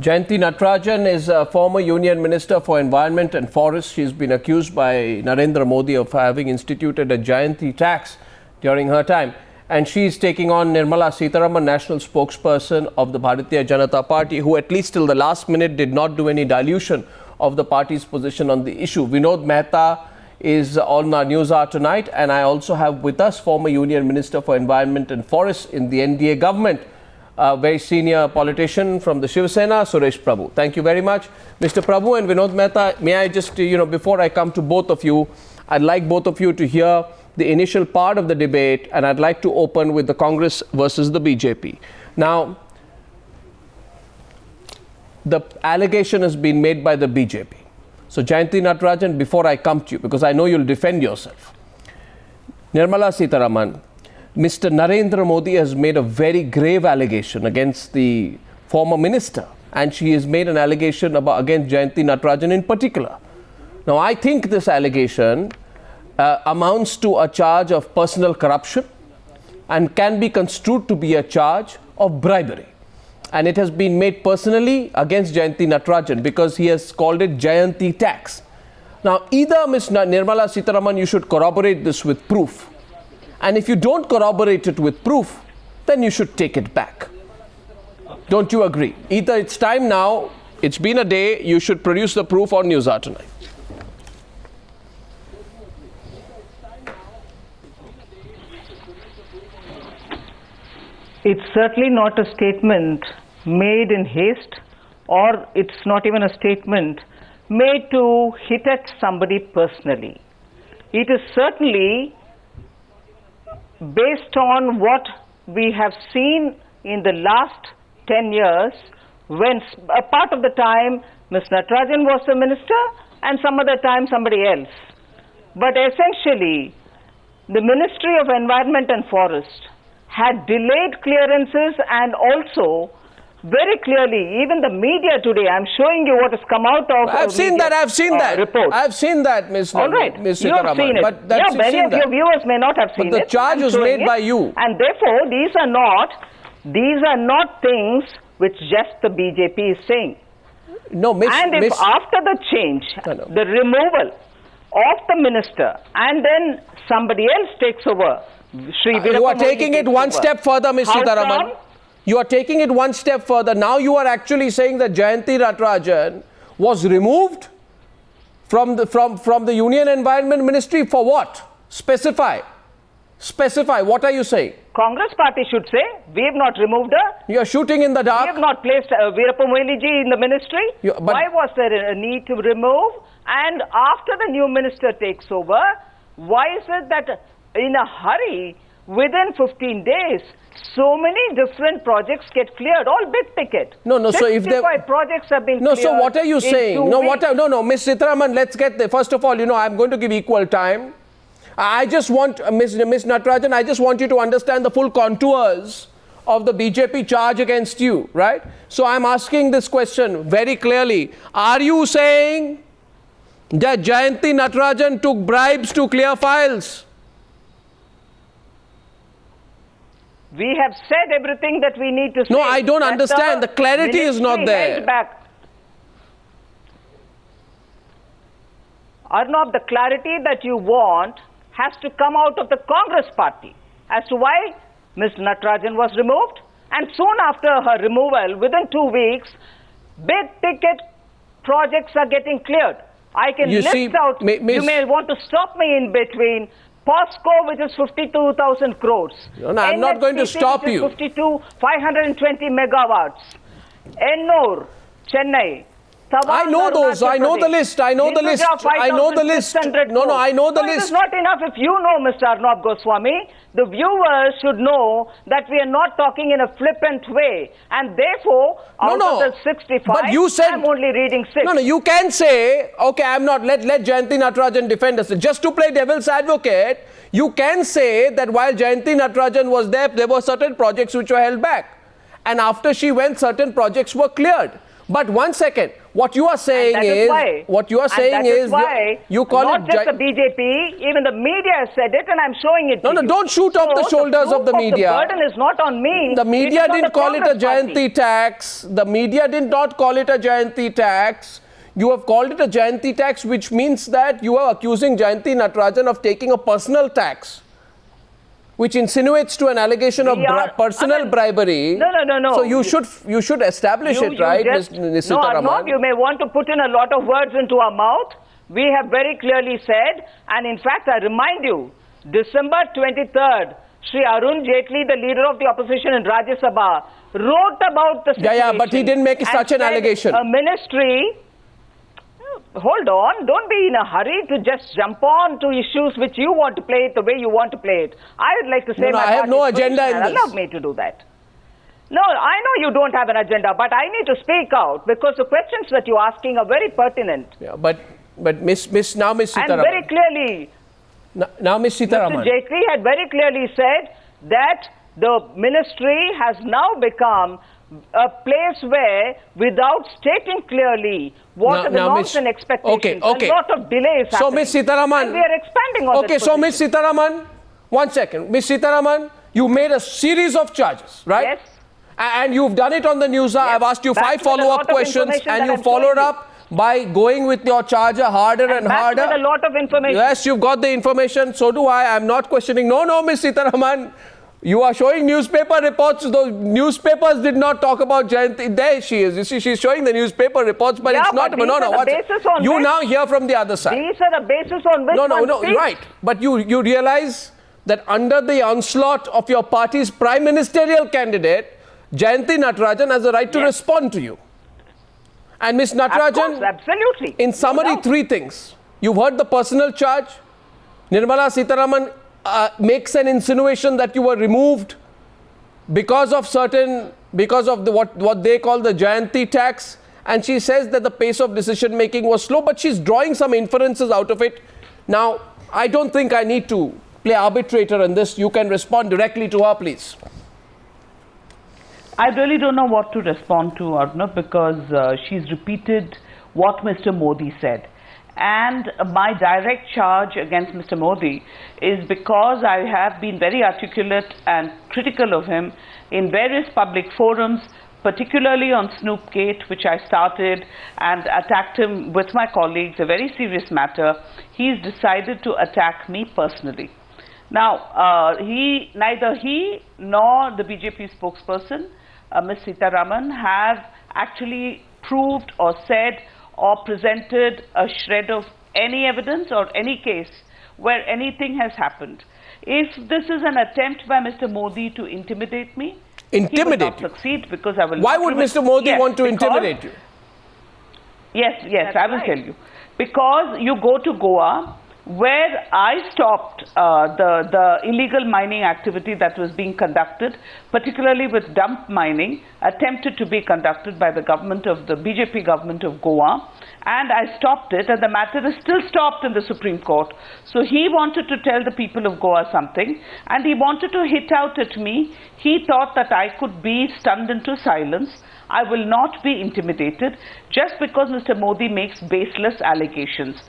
Jayanthi Natrajan is a former Union Minister for Environment and Forests. She's been accused by Narendra Modi of having instituted a Jayanthi tax during her time. And she's taking on Nirmala Sitharaman, national spokesperson of the Bharatiya Janata Party, who at least till the last minute did not do any dilution of the party's position on the issue. Vinod Mehta is on our Newshour tonight, and I also have with us former Union Minister for Environment and Forests in the NDA government, a very senior politician from the Shiv Sena, Suresh Prabhu. Thank you very much. Mr. Prabhu and Vinod Mehta, may I just, before I come to both of you, I'd like both of you to hear the initial part of the debate, and I'd like to open with the Congress versus the BJP. Now, the allegation has been made by the BJP. So, Jayanthi Natrajan, before I come to you, because I know you'll defend yourself, Nirmala Sitharaman, Mr. Narendra Modi has made a very grave allegation against the former minister, and she has made an allegation against Jayanthi Natrajan in particular. Now, I think this allegation amounts to a charge of personal corruption and can be construed to be a charge of bribery. And it has been made personally against Jayanthi Natrajan because he has called it Jayanthi tax. Now, either Ms. Nirmala Sitharaman, you should corroborate this with proof. And if you don't corroborate it with proof, then you should take it back. Don't you agree? Either it's time now, it's been a day, you should produce the proof on Newshour tonight. It's certainly not a statement made in haste, or it's not even a statement made to hit at somebody personally. It is certainly based on what we have seen in the last 10 years, when a part of the time Ms. Natrajan was the minister and some other time somebody else. But essentially, the Ministry of Environment and Forest had delayed clearances, and also very clearly, even the media today, I'm showing you what has come out of I've seen that report. I've seen that, Ms. All right, Ms. you have seen it. But yeah, many of your viewers may not have seen it. But the charge was made by you. And therefore, these are not things which just the BJP is saying. No, if after the change, the removal of the minister, and then somebody else takes over, you are taking it one step further, Ms. Sitharaman. You are taking it one step further. Now you are actually saying that Jayanthi Natrajan was removed from the Union Environment Ministry for what? Specify. What are you saying? Congress party should say, we have not removed her. You are shooting in the dark. We have not placed Veerappa Moiliji in the ministry. Why was there a need to remove? And after the new minister takes over, why is it that in a hurry, within 15 days, so many different projects get cleared, all big ticket. No. So if there projects have been cleared. So what are you saying? No, Ms. Sitharaman, let's get there. First of all, I'm going to give equal time. I just want, Ms. Natrajan, I just want you to understand the full contours of the BJP charge against you, right? So I'm asking this question very clearly. Are you saying that Jayanthi Natrajan took bribes to clear files? We have said everything that we need to say. No, I don't understand. The clarity is not there. Arnab, the clarity that you want has to come out of the Congress party as to why Ms. Natrajan was removed. And soon after her removal, within 2 weeks, big ticket projects are getting cleared. I can list out, you may want to stop me in between. POSCO, which is 52,000 crores. No, I'm not going to stop you. 520 megawatts. Ennore, Chennai. I know those. I know the list. I know the list. I know the list. No, I know the list. It is not enough if you know, Mr. Arnab Goswami. The viewers should know that we are not talking in a flippant way. And therefore, out of the 65, but you said, I'm only reading 6. No, you can say, okay, I'm not, let Jayanthi Natrajan defend us. Just to play devil's advocate, you can say that while Jayanthi Natrajan was there were certain projects which were held back. And after she went, certain projects were cleared. But one second, What you are saying is, you call not it just the BJP, even the media has said it, and I'm showing it to you. No, don't shoot off the shoulders of the media. The burden is not on me. The media didn't call it a Jayanthi tax. The media did not call it a Jayanthi tax. You have called it a Jayanthi tax, which means that you are accusing Jayanthi Natrajan of taking a personal tax, which insinuates to an allegation of personal bribery. No. So you should establish it, right, Ms. Sitharaman? No, Arnab, you may want to put in a lot of words into our mouth. We have very clearly said, and in fact, I remind you, December 23rd, Shri Arun Jaitley, the leader of the opposition in Rajya Sabha, wrote about the situation. Yeah, but he didn't make such an allegation. A ministry. Hold on, don't be in a hurry to just jump on to issues which you want to play it the way you want to play it. I would like to say I have no agenda in this. Allow me to do that. No, I know you don't have an agenda, but I need to speak out because the questions that you're asking are very pertinent. Yeah, but Miss Sitharaman. And very clearly, now Miss Sitharaman. Mr. Jaitley had very clearly said that the ministry has now become a place where, without stating clearly what are the norms and expectations, a lot of delays happening. So, Ms. Sitharaman, and we are expanding on this so Ms. Sitharaman, 1 second. Ms. Sitharaman, you made a series of charges, right? Yes. And you've done it on the Newshour. I've asked you 5 follow-up questions, and you followed up by going with your charger harder and harder. With a lot of information. Yes, you've got the information. So do I. I'm not questioning. No, Ms. Sitharaman. You are showing newspaper reports. Those newspapers did not talk about Jayanthi. There she is. You see, she's showing the newspaper reports, but it's not. You now hear from the other side. These are the basis on which No, right. But you realize that under the onslaught of your party's prime ministerial candidate, Jayanthi Natrajan has a right to respond to you. And Ms. Natrajan, of course, absolutely. In summary, 3 things. You've heard the personal charge. Nirmala Sitharaman makes an insinuation that you were removed because of what they call the Jayanthi tax, and she says that the pace of decision making was slow, but she's drawing some inferences out of it. Now, I don't think I need to play arbitrator in this. You can respond directly to her, please. I really don't know what to respond to, Arnab, because she's repeated what Mr. Modi said. And my direct charge against Mr. Modi is because I have been very articulate and critical of him in various public forums, particularly on Snoopgate, which I started and attacked him with my colleagues, a very serious matter. He's decided to attack me personally. Now, neither he nor the BJP spokesperson, Ms. Sitharaman, have actually proved or said or presented a shred of any evidence or any case where anything has happened. If this is an attempt by Mr. Modi to intimidate me, he will not succeed because I will. Why would Mr. Modi want to intimidate you? Yes, I will tell you. Because you go to Goa, where I stopped the illegal mining activity that was being conducted, particularly with dump mining, attempted to be conducted by the government of the BJP government of Goa, and I stopped it, and the matter is still stopped in the Supreme Court. So he wanted to tell the people of Goa something, and he wanted to hit out at me. He thought that I could be stunned into silence. I will not be intimidated just because Mr. Modi makes baseless allegations.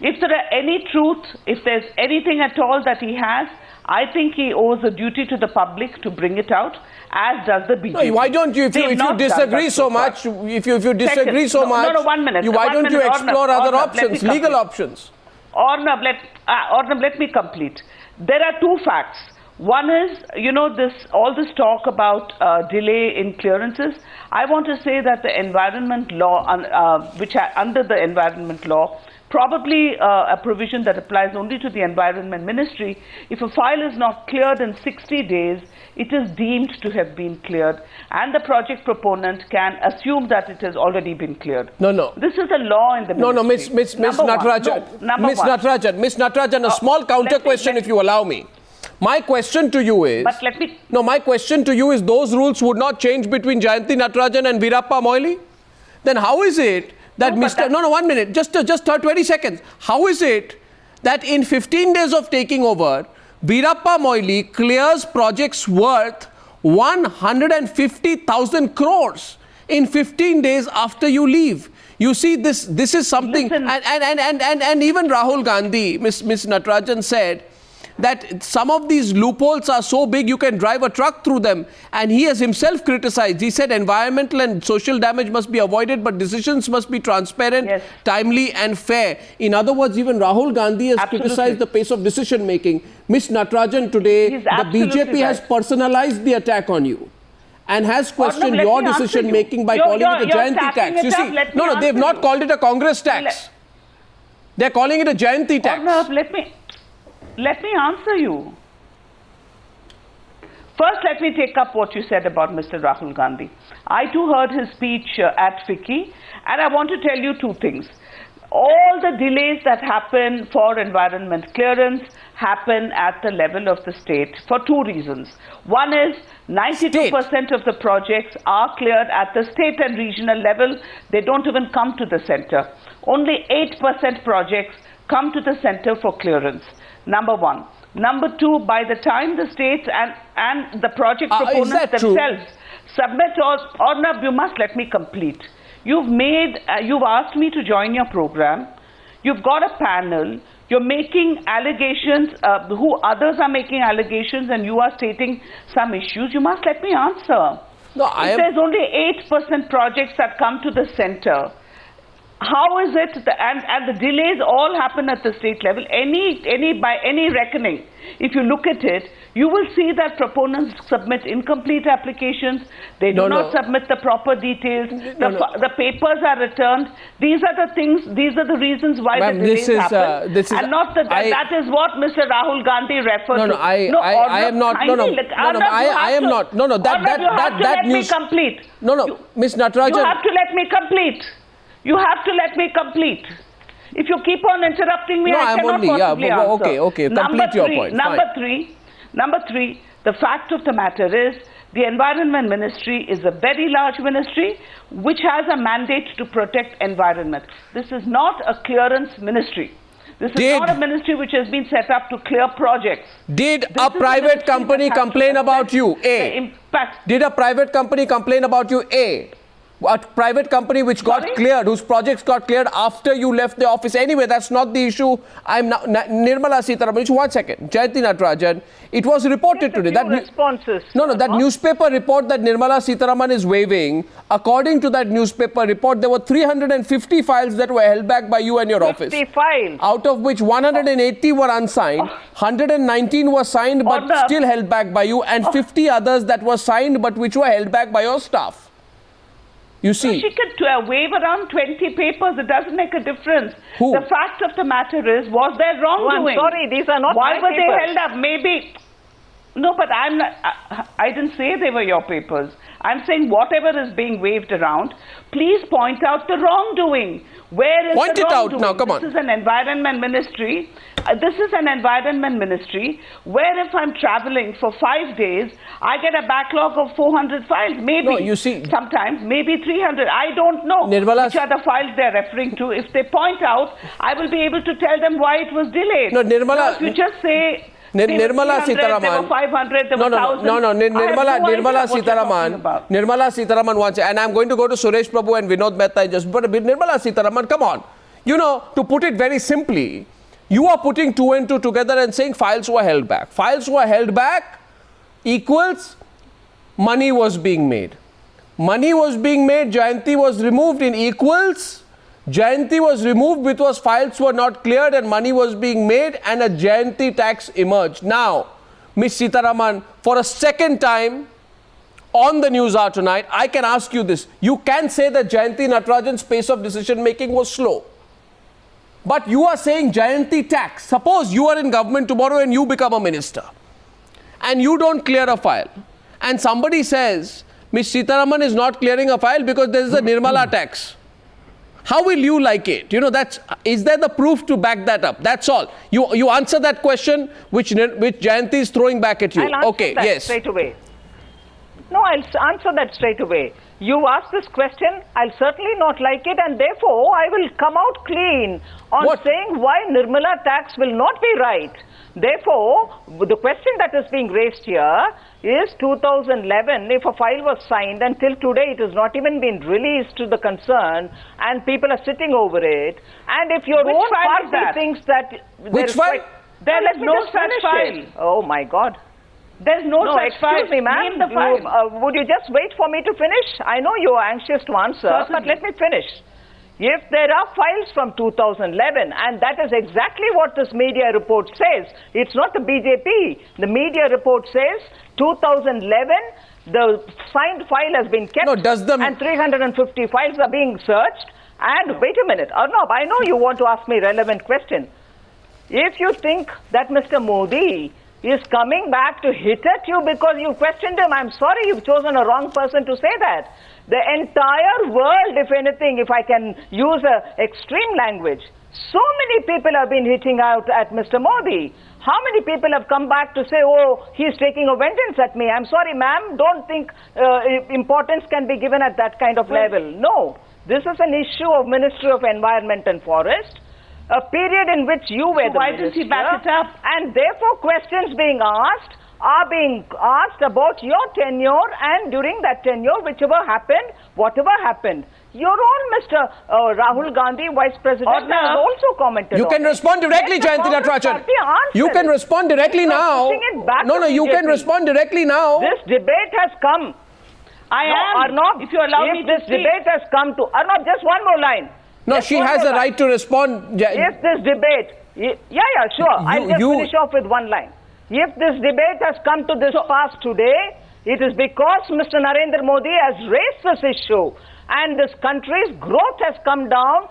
If there are any truth, if there's anything at all that he has, I think he owes a duty to the public to bring it out, as does the BJP. No, why don't you, if you disagree so much, if you disagree so much, 1 minute. Why don't you explore other options, legal options? Arnab, let me complete. There are 2 facts. One is, all this talk about delay in clearances. I want to say that the environment law, under the environment law, probably a provision that applies only to the Environment Ministry. If a file is not cleared in 60 days, it is deemed to have been cleared, and the project proponent can assume that it has already been cleared. No. This is a law in the ministry. Miss Natrajan. Miss Natrajan, a small counter question, if you allow me. My question to you is... But let me... No, my question to you is, those rules would not change between Jayanthi Natrajan and Veerappa Moily? Then how is it that No, 1 minute, just 20 seconds. How is it that in 15 days of taking over, Veerappa Moily clears projects worth 150,000 crores in 15 days after you leave? You see, this is something, and even Rahul Gandhi, Ms. Natrajan said that some of these loopholes are so big you can drive a truck through them, and he has himself criticized. He said environmental and social damage must be avoided, but decisions must be transparent, yes, timely and fair. In other words, even Rahul Gandhi has criticized the pace of decision making. Ms. Natrajan, today the BJP has personalized the attack on you and has questioned your decision making by calling it a Jayanthi tax. You see, no, they've not called it a Congress tax. They're calling it a Jayanthi tax. Arnab, let me answer you. First, let me take up what you said about Mr. Rahul Gandhi. I too heard his speech at FICCI, and I want to tell you two things. All the delays that happen for environment clearance happen at the level of the state for two reasons. One is 92% of the projects are cleared at the state and regional level. They don't even come to the center. Only 8% projects come to the center for clearance. Number one. Number two, by the time the states and the project proponents themselves submit, Arnab, you must let me complete. You've asked me to join your program. You've got a panel. You're making allegations, others are making allegations, and you are stating some issues. You must let me answer. No, there's only 8% projects that come to the center. How is it, and the delays all happen at the state level, by any reckoning. If you look at it, you will see that proponents submit incomplete applications, they do not submit the proper details, the papers are returned. These are the things, these are the reasons why the delays happen. And not that is what Mr. Rahul Gandhi referred to. I am not, that news. Complete. Ms. Natrajan. You have to let me complete. You have to let me complete. If you keep on interrupting me, I cannot possibly answer. Okay, complete your point. Number three, the fact of the matter is, the Environment Ministry is a very large ministry which has a mandate to protect environment. This is not a clearance ministry. This is not a ministry which has been set up to clear projects. Did a private company complain about you? Did a private company complain about you? A private company which got cleared, whose projects got cleared after you left the office. Anyway, that's not the issue. I'm now, Nirmala Sitharaman, 1 second. Jayanthi Natrajan, it was reported today. That newspaper report that Nirmala Sitharaman is waiving, according to that newspaper report, there were 350 files that were held back by you and your office. 50 files. Out of which 180 were unsigned, 119 were signed but still held back by you, and 50 others that were signed but which were held back by your staff. You see, she could wave around 20 papers. It doesn't make a difference. The fact of the matter is, was there wrongdoing? I'm sorry, these are not Why my were papers. they held up? Maybe. No, but I didn't say they were your papers. I'm saying whatever is being waved around, please point out the wrongdoing. Where is point the wrongdoing? Point it out now, come on. This is an environment ministry. This is an environment ministry where if I'm traveling for 5 days, I get a backlog of 400 files. Maybe. No, you see, sometimes, maybe 300. I don't know which are the files they're referring to. If they point out, I will be able to tell them why it was delayed. No, Nirmala. If you just say, Nirmala Sitharaman. There were 500, there were 1,000. Nirmala Sitharaman. Nirmala Sitharaman wants, and I'm going to go to Suresh Prabhu and Vinod Mehta just, but Nirmala Sitharaman, come on. You know, to put it very simply, you are putting two and two together and saying files were held back. Files were held back equals money was being made. Money was being made, Jayanthi was removed in equals. Jayanthi was removed because files were not cleared and money was being made and a Jayanthi tax emerged. Now, Ms. Sitharaman, for a second time on the Newshour tonight, I can ask you this. You can say that Jayanthi Natrajan's pace of decision making was slow. But you are saying Jayanthi tax. Suppose you are in government tomorrow and you become a minister and you don't clear a file. And somebody says, Ms. Sitharaman is not clearing a file because there is a Nirmala tax. How will you like it? You know, is there the proof to back that up? That's all. You answer that question which Jayanthi is throwing back at you. I'll answer that straight away. No, I'll answer that straight away. you asked this question, I'll certainly not like it, and therefore I will come out clean on saying why Nirmala tax will not be right. Therefore, the question that is being raised here is 2011, if a file was signed, until today it has not even been released to the concern, and people are sitting over it. And if your own party thinks that... Which file? There is no such file. Oh my God. There's no such file. Excuse me, ma'am. Name the file. Would you just wait for me to finish? I know you are anxious to answer, but let me finish. If there are files from 2011, and that is exactly what this media report says, it's not the BJP. The media report says 2011, the signed file has been kept, and 350 files are being searched. And wait a minute, Arnab, I know you want to ask me relevant question. If you think that Mr. Modi is coming back to hit at you because you questioned him, I'm sorry, you've chosen a wrong person to say that. The entire world, if anything, if I can use extreme language, so many people have been hitting out at Mr. Modi. How many people have come back to say, oh, he's taking a vengeance at me? I'm sorry, ma'am, don't think importance can be given at that kind of level. No, this is an issue of Ministry of Environment and Forest, a period in which you were the minister. Why didn't he back it up? And therefore questions being asked are being asked about your tenure, and during that tenure, whichever happened, whatever happened. Your own Mr. Rahul Gandhi, Vice President, has also commented You can respond directly, Jayanthi Natrajan. You can respond directly now. No, you can respond directly now. This debate has come. Arnab, if you allow me to this debate has come to... Arnab, just one more line. No, she has a right to respond. If this debate... sure. I'll just finish off with one line. If this debate has come to this pass today, it is because Mr. Narendra Modi has raised this issue, and this country's growth has come down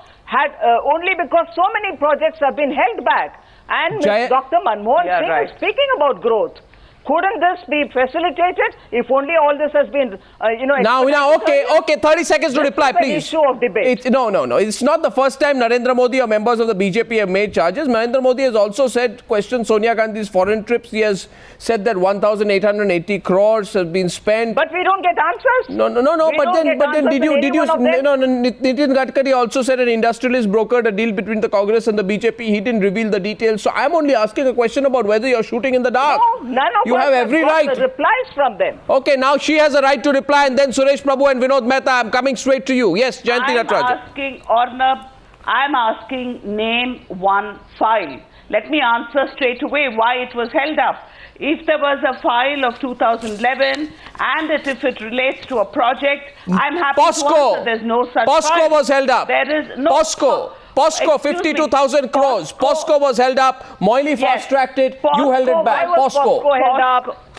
only because so many projects have been held back. And Dr. Manmohan Singh is speaking about growth. Couldn't this be facilitated if only all this has been, okay, 30 seconds to reply, please. Issue of debate. No. It's not the first time Narendra Modi or members of the BJP have made charges. Narendra Modi has also questioned Sonia Gandhi's foreign trips. He has said that 1,880 crores have been spent. But we don't get answers. No. But then did you? Nitin Gadkari also said an industrialist brokered a deal between the Congress and the BJP. He didn't reveal the details. So I'm only asking a question about whether you're shooting in the dark. No, none of you have every right. The replies from them. Okay, now she has a right to reply, and then Suresh Prabhu and Vinod Mehta. I'm coming straight to you. Yes, Jayanthi Natrajan. I'm asking name one file. Let me answer straight away why it was held up. If there was a file of 2011 and if it relates to a project, I'm happy to answer there's no such file. POSCO was held up. There is no... POSCO, 52,000 crores. POSCO was held up. Moily fast-tracked it. You held it back. POSCO held up.